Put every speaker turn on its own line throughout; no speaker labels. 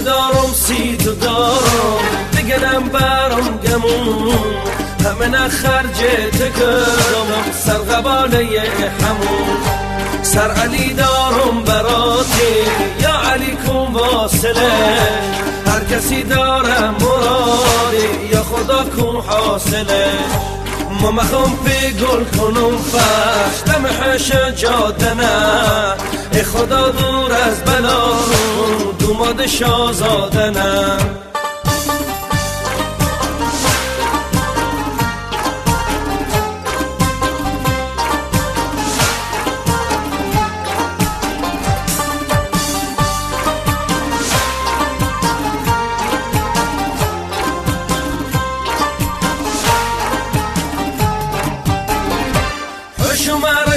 دارم سی تو دارم بگنم برام گمون همه نخرج تکرم سر قباله همون سر علی دارم براتی یا علی کن واصله هر کسی دارم مرادی یا خدا کن حاصله ما مخوام پی گل کنم فرش دمحش جاده نه ای خدا دور از بلا کن دوماد شازاده نه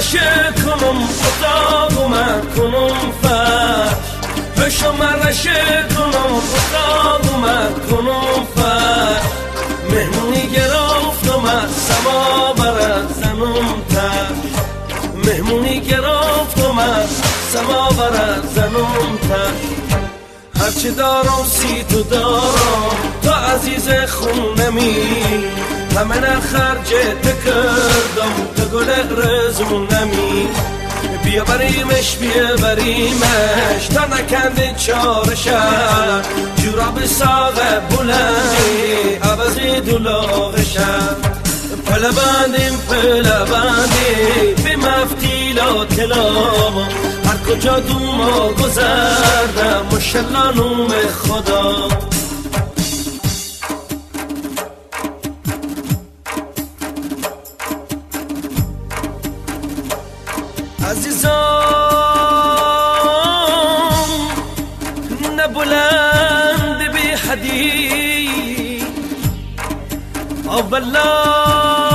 مرشه کنم اتاق من کنم فرش پشو مرشه کنم اتاق من کنم فرش مهمونی گرفتم از سما برد زنم تش مهمونی گرفتم از سما برد زنم تش هرچی دارم سی تو دارم تا عزیز خونمی همه نخرجت کردم تا گل رزونمی بیا بریمش تا نکنده چارشم جوراب ساقه بلندی عوضی دلاغشم پله بندیم به مفتیلات لام هر کجا دوما گذردم مشلا نوم خدا عزیزان نه بلند بی حدی اولا